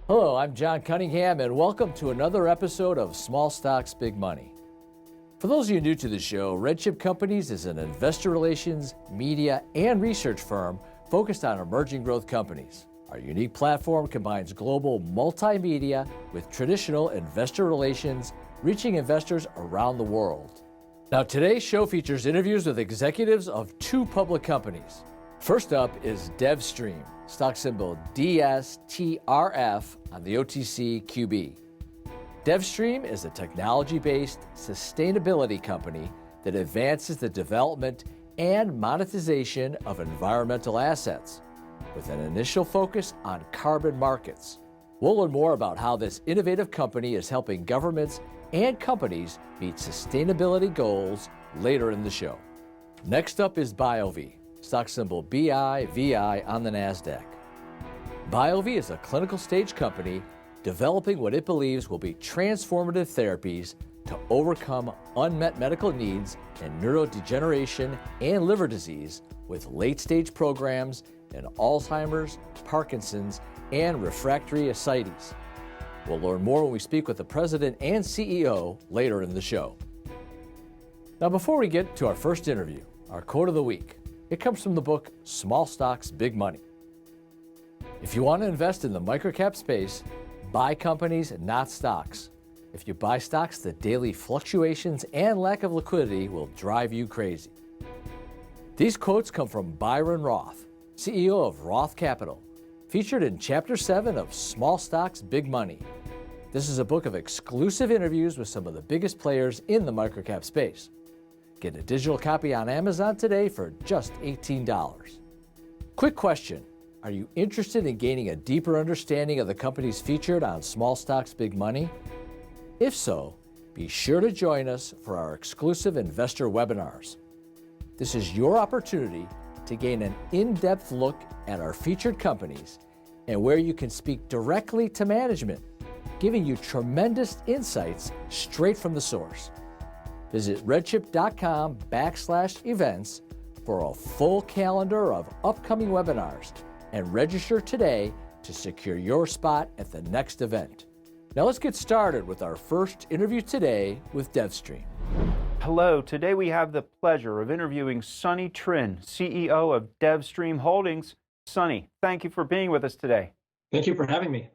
Hello, I'm John Cunningham, and welcome to another episode of Small Stocks, Big Money. For those of you new to the show, RedChip Companies is an investor relations, media, and research firm focused on emerging growth companies. Our unique platform combines global multimedia with traditional investor relations, reaching investors around the world. Now, today's show features interviews with executives of two public companies. First up is DevvStream, stock symbol DSTRF on the OCTQB. DevvStream is a technology-based sustainability company that advances the development and monetization of environmental assets, with an initial focus on carbon markets. We'll learn more about how this innovative company is helping governments and companies meet sustainability goals later in the show. Next up is Biovie, stock symbol BIVI on the NASDAQ. Biovie is a clinical stage company developing what it believes will be transformative therapies to overcome unmet medical needs in neurodegeneration and liver disease, with late-stage programs in Alzheimer's, Parkinson's, and refractory ascites. We'll learn more when we speak with the president and CEO later in the show. Now, before we get to our first interview, our quote of the week. It comes from the book Small Stocks, Big Money. If you want to invest in the microcap space, buy companies, not stocks. If you buy stocks, the daily fluctuations and lack of liquidity will drive you crazy. These quotes come from Byron Roth, CEO of Roth Capital, featured in Chapter 7 of Small Stocks, Big Money. This is a book of exclusive interviews with some of the biggest players in the microcap space. Get a digital copy on Amazon today for just $18. Quick question. Are you interested in gaining a deeper understanding of the companies featured on Small Stocks, Big Money? If so, be sure to join us for our exclusive investor webinars. This is your opportunity to gain an in-depth look at our featured companies and where you can speak directly to management, giving you tremendous insights straight from the source. Visit redchip.com/events for a full calendar of upcoming webinars and register today to secure your spot at the next event. Now let's get started with our first interview today with DevvStream. Hello, today we have the pleasure of interviewing Sonny Trin, CEO of DevvStream Holdings. Sonny, thank you for being with us today. Thank you for having me.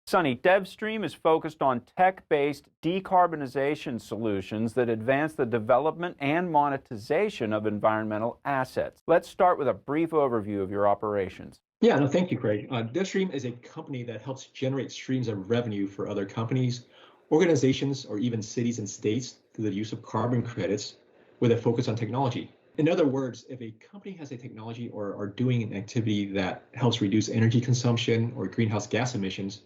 Sonny, DevvStream is focused on tech-based decarbonization solutions that advance the development and monetization of environmental assets. Let's start with a brief overview of your operations. Yeah, no, thank you, Craig. DevvStream is a company that helps generate streams of revenue for other companies, organizations, or even cities and states through the use of carbon credits with a focus on technology. In other words, if a company has a technology or are doing an activity that helps reduce energy consumption or greenhouse gas emissions,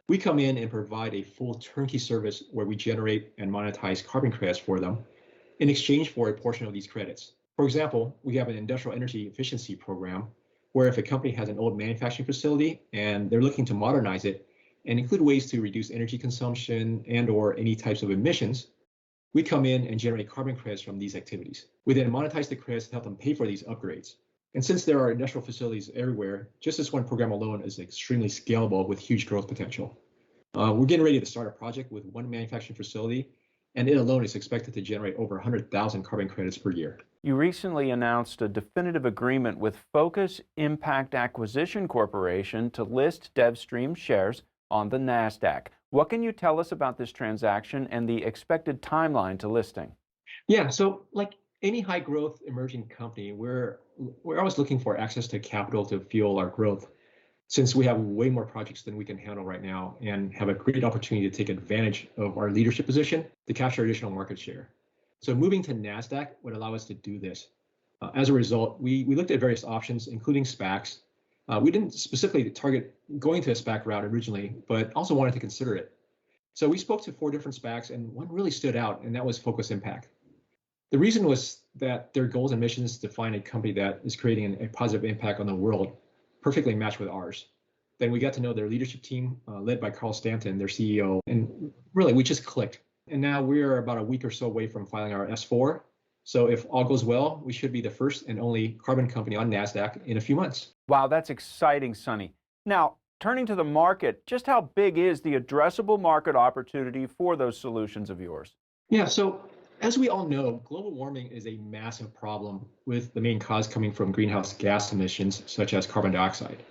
we come in and provide a full turnkey service where we generate and monetize carbon credits for them in exchange for a portion of these credits. For example, we have an industrial energy efficiency program where if a company has an old manufacturing facility and they're looking to modernize it and include ways to reduce energy consumption and or any types of emissions, we come in and generate carbon credits from these activities. We then monetize the credits to help them pay for these upgrades. And since there are industrial facilities everywhere, just this one program alone is extremely scalable with huge growth potential. We're getting ready to start a project with one manufacturing facility, and it alone is expected to generate over 100,000 carbon credits per year. You recently announced a definitive agreement with Focus Impact Acquisition Corporation to list DevvStream shares on the NASDAQ. What can you tell us about this transaction and the expected timeline to listing? Yeah, so like any high growth emerging company, we're always looking for access to capital to fuel our growth, since we have way more projects than we can handle right now and have a great opportunity to take advantage of our leadership position to capture additional market share. So moving to NASDAQ would allow us to do this. As a result, we looked at various options, including SPACs. We didn't specifically target going to a SPAC route originally, but also wanted to consider it. So we spoke to 4 different SPACs, and one really stood out, and that was Focus Impact. The reason was that their goals and missions to find a company that is creating a positive impact on the world perfectly matched with ours. Then we got to know their leadership team, led by Carl Stanton, their CEO, and really we just clicked. And now we're about a week or so away from filing our S4. So if all goes well, we should be the first and only carbon company on NASDAQ in a few months. Wow, that's exciting, Sonny. Now, Turning to the market, just how big is the addressable market opportunity for those solutions of yours? Yeah, so as we all know, global warming is a massive problem, with the main cause coming from greenhouse gas emissions, such as carbon dioxide.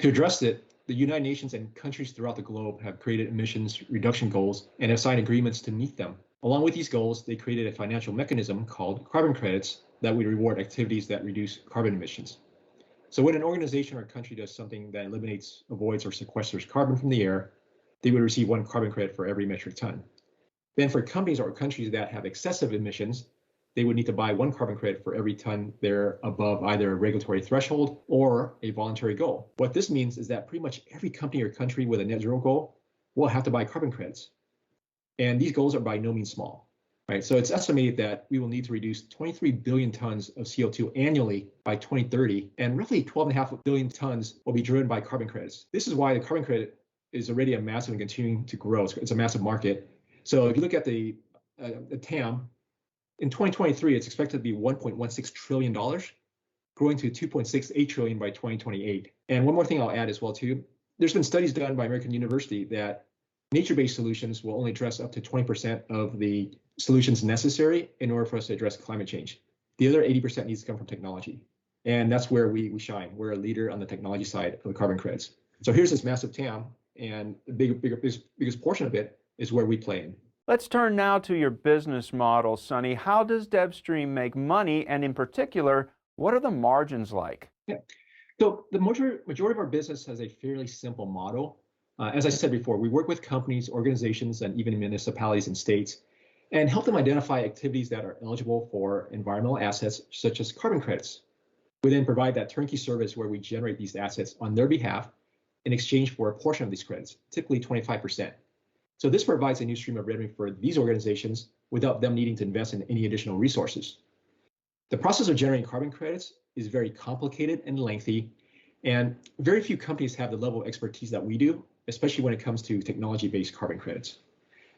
To address it, the United Nations and countries throughout the globe have created emissions reduction goals and have signed agreements to meet them. Along with these goals, they created a financial mechanism called carbon credits that would reward activities that reduce carbon emissions. So when an organization or country does something that eliminates, avoids, or sequesters carbon from the air, they would receive 1 carbon credit for every metric ton. Then for companies or countries that have excessive emissions, they would need to buy 1 carbon credit for every ton they're above either a regulatory threshold or a voluntary goal. What this means is that pretty much every company or country with a net zero goal will have to buy carbon credits. And these goals are by no means small, right? So it's estimated that we will need to reduce 23 billion tons of CO2 annually by 2030, and roughly 12.5 billion tons will be driven by carbon credits. This is why the carbon credit is already a massive and continuing to grow. It's a massive market. So if you look at the TAM, in 2023, it's expected to be $1.16 trillion, growing to $2.68 trillion by 2028. And one more thing I'll add as well too, there's been studies done by American University that nature-based solutions will only address up to 20% of the solutions necessary in order for us to address climate change. The other 80% needs to come from technology. And that's where we shine. We're a leader on the technology side of the carbon credits. So here's this massive TAM, and the biggest portion of it is where we play in. Let's turn now to your business model, Sonny. How does DevvStream make money? And in particular, what are the margins like? Yeah. So the majority of our business has a fairly simple model. As I said before, we work with companies, organizations, and even municipalities and states, and help them identify activities that are eligible for environmental assets, such as carbon credits. We then provide that turnkey service where we generate these assets on their behalf in exchange for a portion of these credits, typically 25%. So this provides a new stream of revenue for these organizations without them needing to invest in any additional resources. The process of generating carbon credits is very complicated and lengthy, and very few companies have the level of expertise that we do, especially when it comes to technology-based carbon credits.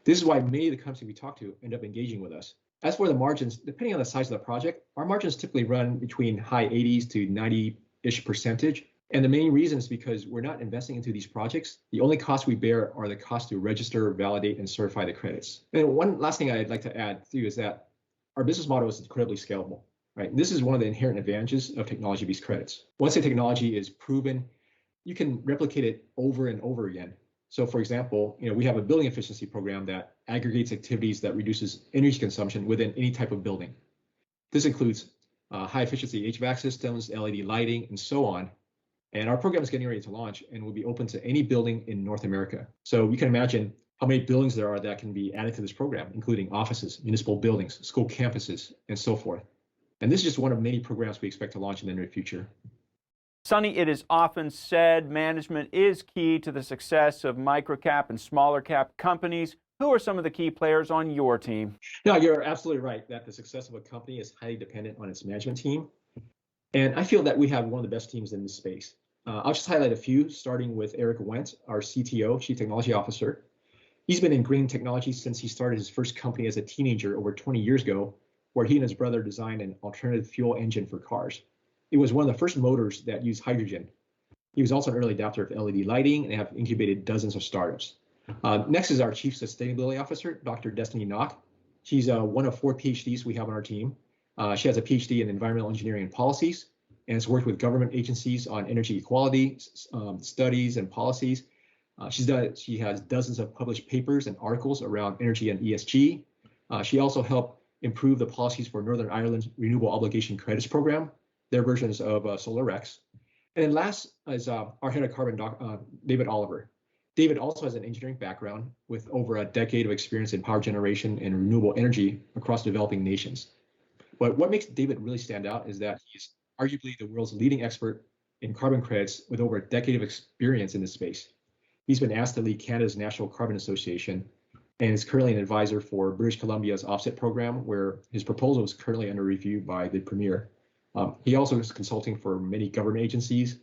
This is why many of the companies we talk to end up engaging with us. As for the margins, depending on the size of the project, our margins typically run between high 80s to 90-ish percentage. And the main reason is because we're not investing into these projects. The only costs we bear are the cost to register, validate, and certify the credits. And one last thing I'd like to add too is that our business model is incredibly scalable, right? And this is one of the inherent advantages of technology-based credits. Once the technology is proven, you can replicate it over and over again. So for example, we have a building efficiency program that aggregates activities that reduces energy consumption within any type of building. This includes high efficiency HVAC systems, LED lighting, and so on. And our program is getting ready to launch and will be open to any building in North America. So you can imagine how many buildings there are that can be added to this program, including offices, municipal buildings, school campuses, and so forth. And this is just one of many programs we expect to launch in the near future. Sonny, it is often said management is key to the success of microcap and smaller cap companies. Who are some of the key players on your team? No, you're absolutely right that the success of a company is highly dependent on its management team. And I feel that we have one of the best teams in this space. I'll just highlight a few, starting with Eric Wendt, our CTO, Chief Technology Officer. He's been in green technology since he started his first company as a teenager over 20 years ago, where he and his brother designed an alternative fuel engine for cars. It was one of the first motors that used hydrogen. He was also an early adopter of LED lighting and have incubated dozens of startups. Next is our Chief Sustainability Officer, Dr. Destiny Knock. She's one of 4 PhDs we have on our team. She has a PhD in environmental engineering and policies, and has worked with government agencies on energy equality studies and policies. She has dozens of published papers and articles around energy and ESG. She also helped improve the policies for Northern Ireland's Renewable Obligation Credits Program, their versions of SolarX. And then last is our head of carbon, David Oliver. David also has an engineering background with over a decade of experience in power generation and renewable energy across developing nations. But what makes David really stand out is that he's arguably the world's leading expert in carbon credits with over a decade of experience in this space. He's been asked to lead Canada's National Carbon Association and is currently an advisor for British Columbia's offset program, where his proposal is currently under review by the Premier. He also is consulting for many government agencies,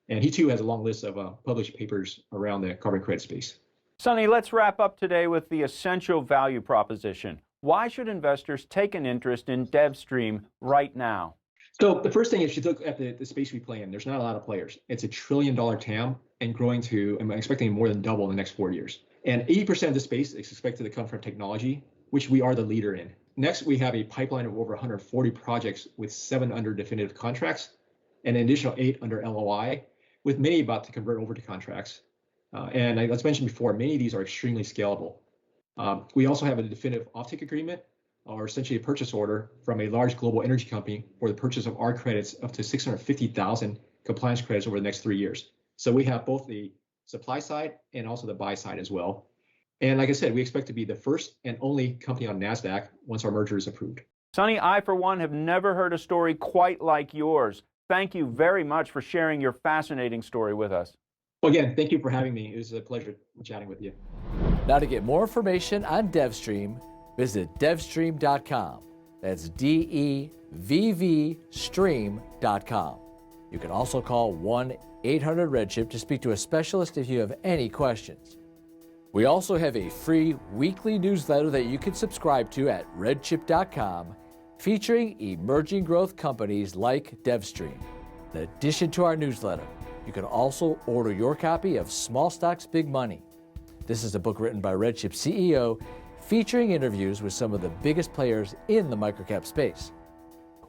and he too has a long list of published papers around the carbon credit space. Sonny, let's wrap up today with the essential value proposition. Why should investors take an interest in DevvStream right now? So the first thing is you look at the space we play in. There's not a lot of players. It's $1 trillion TAM and growing to, I'm expecting more than double in the next 4 years. And 80% of the space is expected to come from technology, which we are the leader in. Next, we have a pipeline of over 140 projects with 7 under definitive contracts and an additional 8 under LOI, with many about to convert over to contracts. And as mentioned before, many of these are extremely scalable. We also have a definitive offtake agreement, or essentially a purchase order from a large global energy company for the purchase of our credits up to 650,000 compliance credits over the next 3 years. So we have both the supply side and also the buy side as well. And like I said, we expect to be the first and only company on NASDAQ once our merger is approved. Sonny, I, for one, have never heard a story quite like yours. Thank you very much for sharing your fascinating story with us. Well, again, thank you for having me. It was a pleasure chatting with you. Now, to get more information on DevvStream, visit DevvStream.com. That's DEVVStream.com. You can also call 1-800-RedChip to speak to a specialist if you have any questions. We also have a free weekly newsletter that you can subscribe to at RedChip.com, featuring emerging growth companies like DevvStream. In addition to our newsletter, you can also order your copy of Small Stocks, Big Money. This is a book written by RedChip CEO, featuring interviews with some of the biggest players in the microcap space.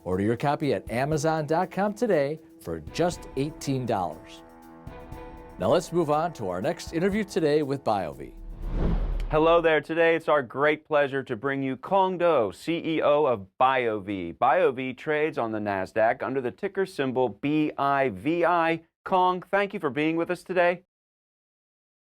Order your copy at Amazon.com today for just $18. Now let's move on to our next interview today with Biovie. Hello there. Today it's our great pleasure to bring you Kong Do, CEO of Biovie. Biovie trades on the NASDAQ under the ticker symbol BIVI. Kong, thank you for being with us today.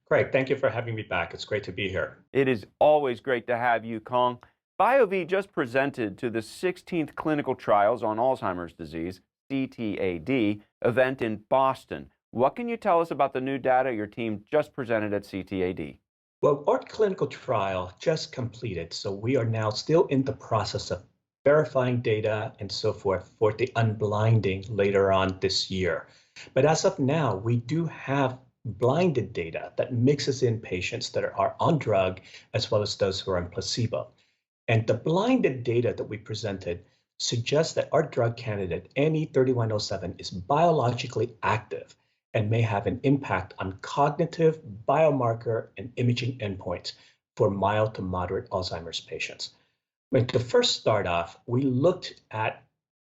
Great. Thank you for having me back. It's great to be here. It is always great to have you, Kong. Biovie just presented to the 16th Clinical Trials on Alzheimer's Disease, CTAD, event in Boston. What can you tell us about the new data your team just presented at CTAD? Well, our clinical trial just completed, so we are now still in the process of verifying data and so forth for the unblinding later on this year. But as of now, we do have blinded data that mixes in patients that are on drug as well as those who are on placebo. And the blinded data that we presented suggests that our drug candidate, NE3107, is biologically active and may have an impact on cognitive, biomarker, and imaging endpoints for mild to moderate Alzheimer's patients. But to first start off, we looked at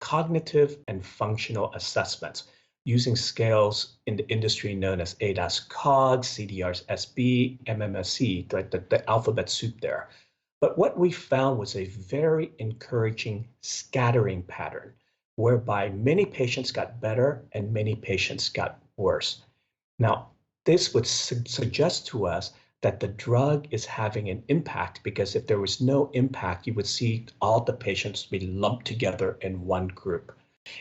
cognitive and functional assessments using scales in the industry known as ADAS-Cog, CDR-SB, MMSE, the alphabet soup there. But what we found was a very encouraging scattering pattern, whereby many patients got better and many patients got worse. Now, this would suggest to us that the drug is having an impact, because if there was no impact, you would see all the patients be lumped together in one group.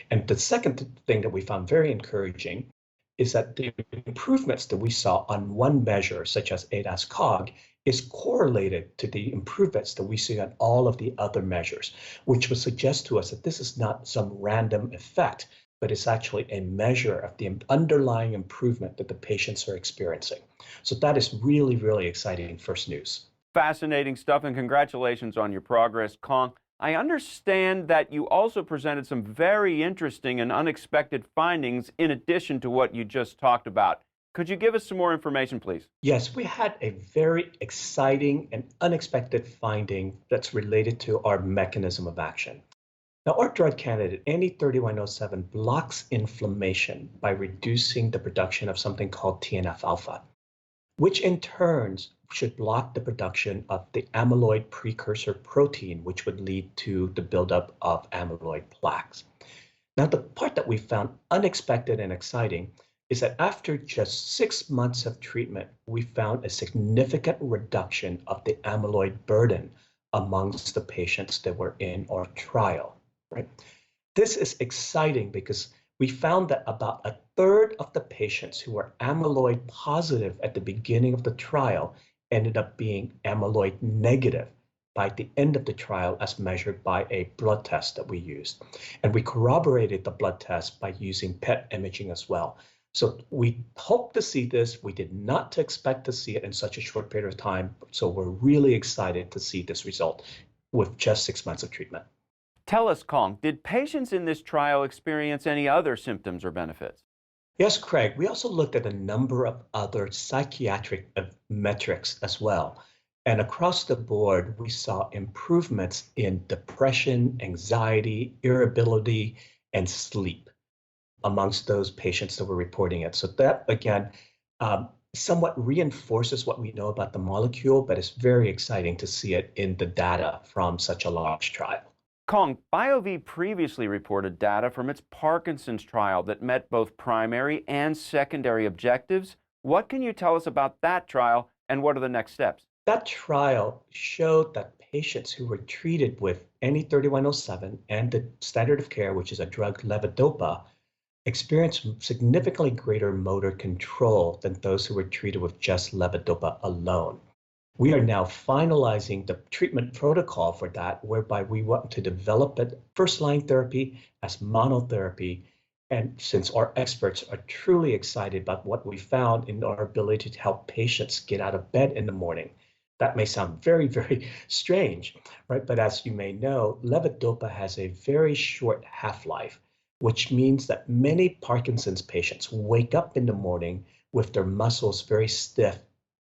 And the second thing that we found very encouraging is that the improvements that we saw on one measure, such as ADAS-Cog, is correlated to the improvements that we see on all of the other measures, which would suggest to us that this is not some random effect, but it's actually a measure of the underlying improvement that the patients are experiencing. So that is really, really exciting first news. Fascinating stuff, and congratulations on your progress, Kong. I understand that you also presented some very interesting and unexpected findings in addition to what you just talked about. Could you give us some more information, please? Yes, we had a very exciting and unexpected finding that's related to our mechanism of action. Now, our drug candidate, NE3107, blocks inflammation by reducing the production of something called TNF-alpha, which in turn should block the production of the amyloid precursor protein, which would lead to the buildup of amyloid plaques. Now, the part that we found unexpected and exciting is that after just 6 months of treatment, we found a significant reduction of the amyloid burden amongst the patients that were in our trial. Right? This is exciting because we found that about 1/3 of the patients who were amyloid positive at the beginning of the trial ended up being amyloid negative by the end of the trial, as measured by a blood test that we used. And we corroborated the blood test by using PET imaging as well. So we hope to see this. We did not expect to see it in such a short period of time. So we're really excited to see this result with just 6 months of treatment. Tell us, Kong, did patients in this trial experience any other symptoms or benefits? Yes, Craig. We also looked at a number of other psychiatric metrics as well. And across the board, we saw improvements in depression, anxiety, irritability, and sleep amongst those patients that were reporting it. So that, again, somewhat reinforces what we know about the molecule, but it's very exciting to see it in the data from such a large trial. Kong, Biovie previously reported data from its Parkinson's trial that met both primary and secondary objectives. What can you tell us about that trial, and what are the next steps? That trial showed that patients who were treated with NE3107 and the standard of care, which is a drug levodopa, experienced significantly greater motor control than those who were treated with just levodopa alone. We are now finalizing the treatment protocol for that, whereby we want to develop it first-line therapy as monotherapy. And since our experts are truly excited about what we found in our ability to help patients get out of bed in the morning, that may sound very, very strange, right? But as you may know, levodopa has a very short half-life, which means that many Parkinson's patients wake up in the morning with their muscles very stiff.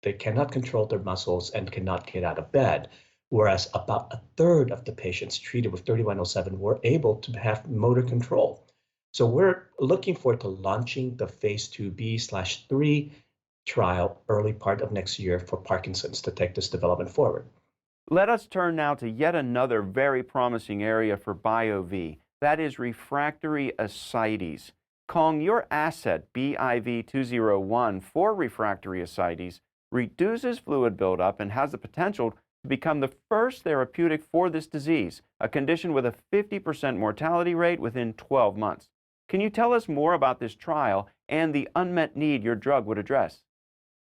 They cannot control their muscles and cannot get out of bed, whereas about a third of the patients treated with 3107 were able to have motor control. So we're looking forward to launching the phase 2B/3 trial early part of next year for Parkinson's to take this development forward. Let us turn now to yet another very promising area for Biovie, that is refractory ascites. Kong, your asset, BIV201 for refractory ascites, reduces fluid buildup and has the potential to become the first therapeutic for this disease, a condition with a 50% mortality rate within 12 months. Can you tell us more about this trial and the unmet need your drug would address?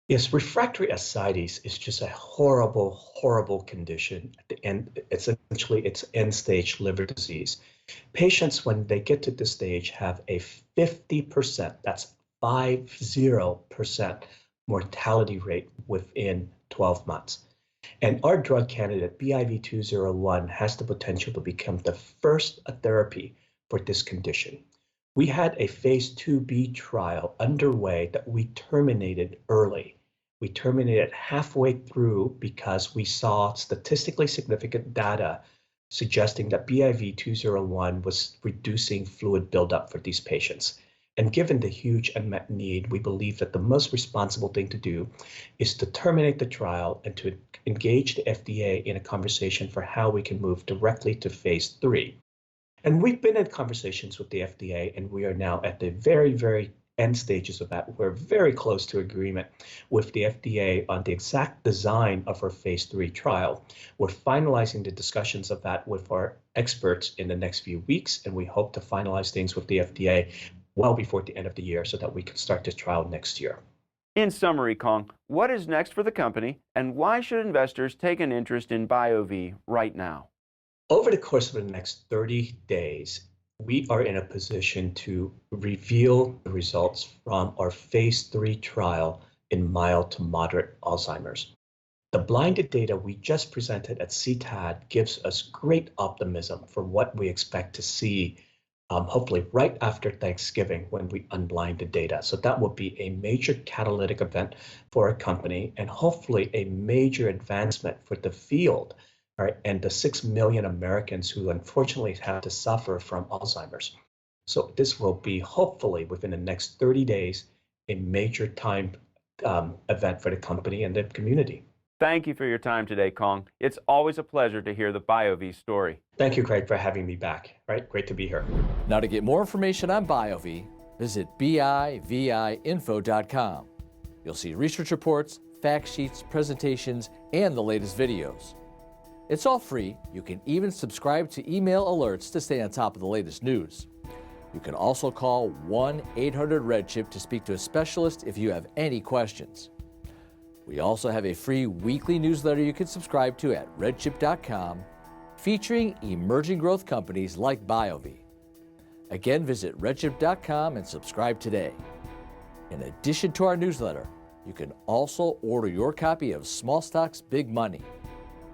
Yes, refractory ascites is just a horrible, horrible condition. At the end, it's end-stage liver disease. Patients, when they get to this stage, have a 50%, that's 50% mortality rate within 12 months. And our drug candidate, BIV201, has the potential to become the first therapy for this condition. We had a phase 2B trial underway that we terminated early. We terminated halfway through because we saw statistically significant data suggesting that BIV201 was reducing fluid buildup for these patients. And given the huge unmet need, we believe that the most responsible thing to do is to terminate the trial and to engage the FDA in a conversation for how we can move directly to phase 3. And we've been in conversations with the FDA, and we are now at the very, very end stages of that. We're very close to agreement with the FDA on the exact design of our phase 3 trial. We're finalizing the discussions of that with our experts in the next few weeks, and we hope to finalize things with the FDA well before the end of the year so that we can start this trial next year. In summary, Kong, what is next for the company, and why should investors take an interest in Biovie right now? Over the course of the next 30 days, we are in a position to reveal the results from our phase 3 trial in mild to moderate Alzheimer's. The blinded data we just presented at CTAD gives us great optimism for what we expect to see, hopefully right after Thanksgiving when we unblind the data. So that will be a major catalytic event for our company and hopefully a major advancement for the field. Right, and the 6 million Americans who unfortunately have to suffer from Alzheimer's. So this will be hopefully within the next 30 days, a major time event for the company and the community. Thank you for your time today, Kong. It's always a pleasure to hear the Biovie story. Thank you, Craig, for having me back. Right, great to be here. Now to get more information on Biovie, visit biviinfo.com. You'll see research reports, fact sheets, presentations, and the latest videos. It's all free. You can even subscribe to email alerts to stay on top of the latest news. You can also call 1-800-RedChip to speak to a specialist if you have any questions. We also have a free weekly newsletter you can subscribe to at redchip.com featuring emerging growth companies like Biovie. Again, visit redchip.com and subscribe today. In addition to our newsletter, you can also order your copy of Small Stocks, Big Money.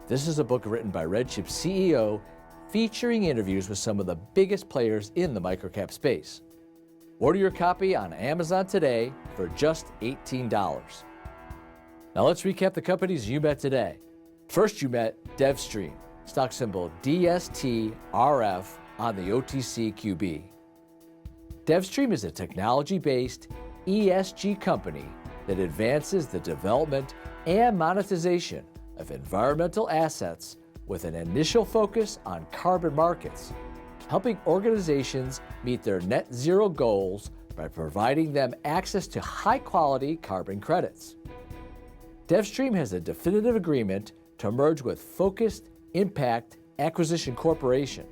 This is a book written by RedChip CEO featuring interviews with some of the biggest players in the microcap space. Order your copy on Amazon today for just $18. Now let's recap the companies you met today. First, you met DevvStream, stock symbol DSTRF on the OTCQB. DevvStream is a technology-based ESG company that advances the development and monetization of environmental assets with an initial focus on carbon markets, helping organizations meet their net zero goals by providing them access to high-quality carbon credits. DevvStream has a definitive agreement to merge with Focused Impact Acquisition Corporation,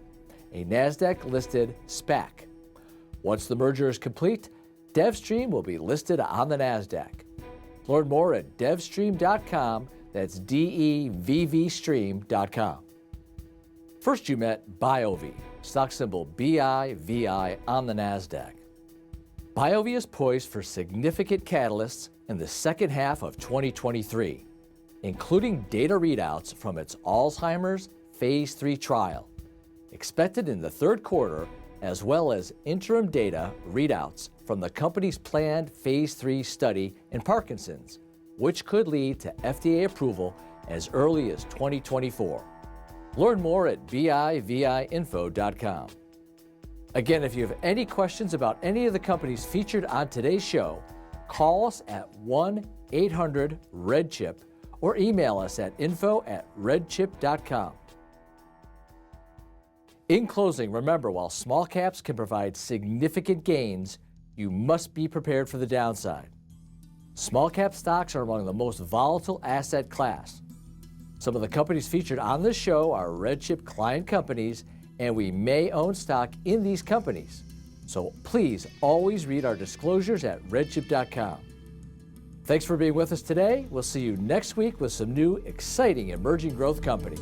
a NASDAQ-listed SPAC. Once the merger is complete, DevvStream will be listed on the NASDAQ. Learn more at DevvStream.com. That's DEVVStream.com. First, you met Biovie, stock symbol BIVI on the NASDAQ. Biovie is poised for significant catalysts in the second half of 2023, including data readouts from its Alzheimer's Phase 3 trial, expected in the third quarter, as well as interim data readouts from the company's planned Phase 3 study in Parkinson's, which could lead to FDA approval as early as 2024. Learn more at BIVIinfo.com. Again, if you have any questions about any of the companies featured on today's show, call us at 1-800-RedChip or email us at info@redchip.com. In closing, remember, while small caps can provide significant gains, you must be prepared for the downside. Small cap stocks are among the most volatile asset class. Some of the companies featured on this show are RedChip client companies, and we may own stock in these companies. So please always read our disclosures at redchip.com. Thanks for being with us today. We'll see you next week with some new exciting emerging growth companies.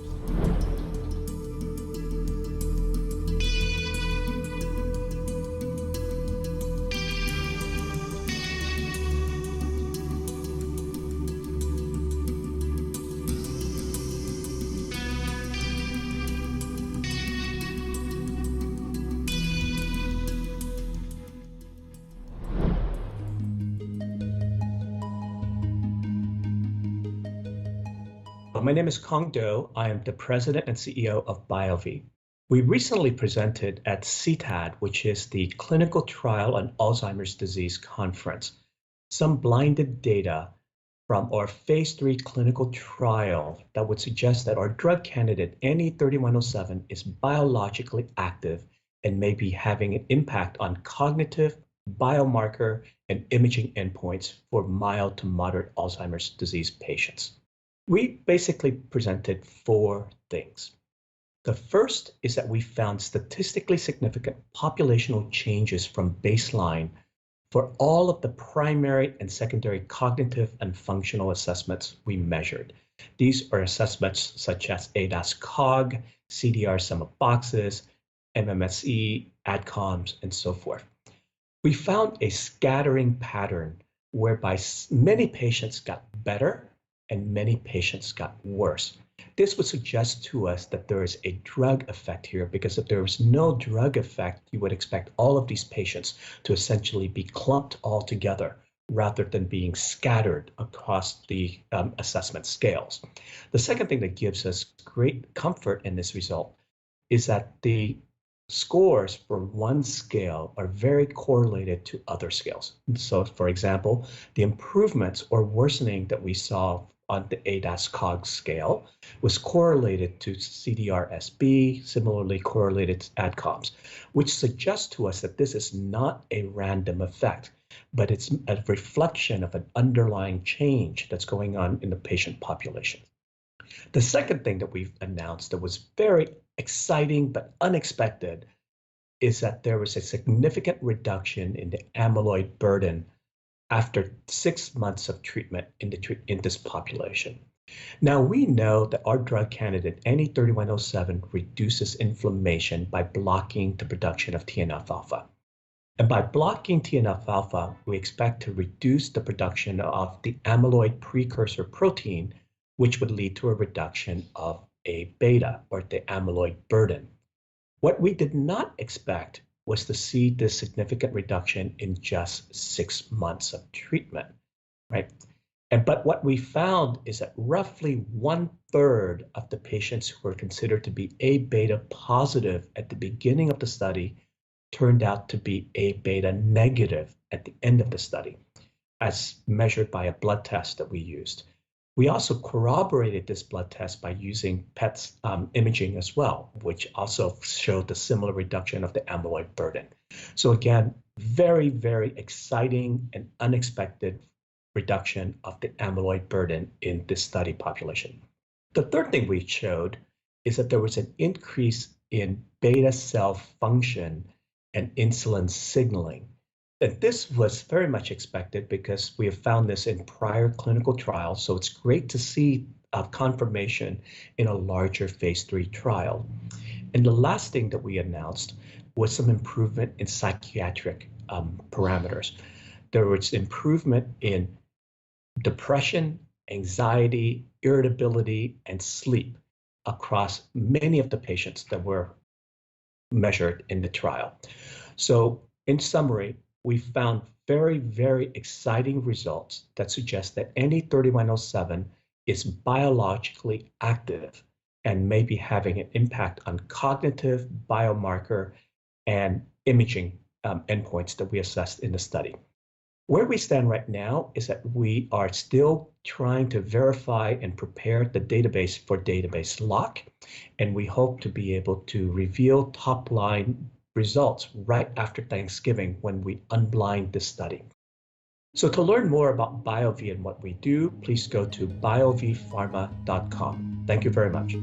My name is Kong Do. I am the president and CEO of Biovie. We recently presented at CTAD, which is the Clinical Trial on Alzheimer's Disease Conference, some blinded data from our Phase 3 clinical trial that would suggest that our drug candidate, NE3107, is biologically active and may be having an impact on cognitive, biomarker, and imaging endpoints for mild to moderate Alzheimer's disease patients. We basically presented 4 things. The first is that we found statistically significant populational changes from baseline for all of the primary and secondary cognitive and functional assessments we measured. These are assessments such as ADAS-Cog, CDR Sum of Boxes, MMSE, ADCOMS, and so forth. We found a scattering pattern whereby many patients got better and many patients got worse. This would suggest to us that there is a drug effect here, because if there was no drug effect, you would expect all of these patients to essentially be clumped all together rather than being scattered across the assessment scales. The second thing that gives us great comfort in this result is that the scores for one scale are very correlated to other scales. So, for example, the improvements or worsening that we saw on the ADAS-Cog scale was correlated to CDR-SB, similarly correlated to ADCOMS, which suggests to us that this is not a random effect, but it's a reflection of an underlying change that's going on in the patient population. The second thing that we've announced that was very exciting but unexpected is that there was a significant reduction in the amyloid burden after 6 months of treatment in this population. Now, we know that our drug candidate, NE3107, reduces inflammation by blocking the production of TNF-alpha. And by blocking TNF-alpha, we expect to reduce the production of the amyloid precursor protein, which would lead to a reduction of A beta, or the amyloid burden. What we did not expect was to see this significant reduction in just 6 months of treatment, right? But what we found is that roughly 1/3 of the patients who were considered to be A-beta positive at the beginning of the study turned out to be A-beta negative at the end of the study, as measured by a blood test that we used. We also corroborated this blood test by using PET imaging as well, which also showed the similar reduction of the amyloid burden. So again, very, very exciting and unexpected reduction of the amyloid burden in this study population. The third thing we showed is that there was an increase in beta cell function and insulin signaling. And this was very much expected because we have found this in prior clinical trials. So it's great to see confirmation in a larger phase 3 trial. And the last thing that we announced was some improvement in psychiatric parameters. There was improvement in depression, anxiety, irritability, and sleep across many of the patients that were measured in the trial. So in summary, we found very, very exciting results that suggest that NE3107 is biologically active and may be having an impact on cognitive, biomarker, and imaging endpoints that we assessed in the study. Where we stand right now is that we are still trying to verify and prepare the database for database lock, and we hope to be able to reveal top-line results right after Thanksgiving when we unblind this study. So to learn more about Biovie and what we do, please go to biovipharma.com. Thank you very much.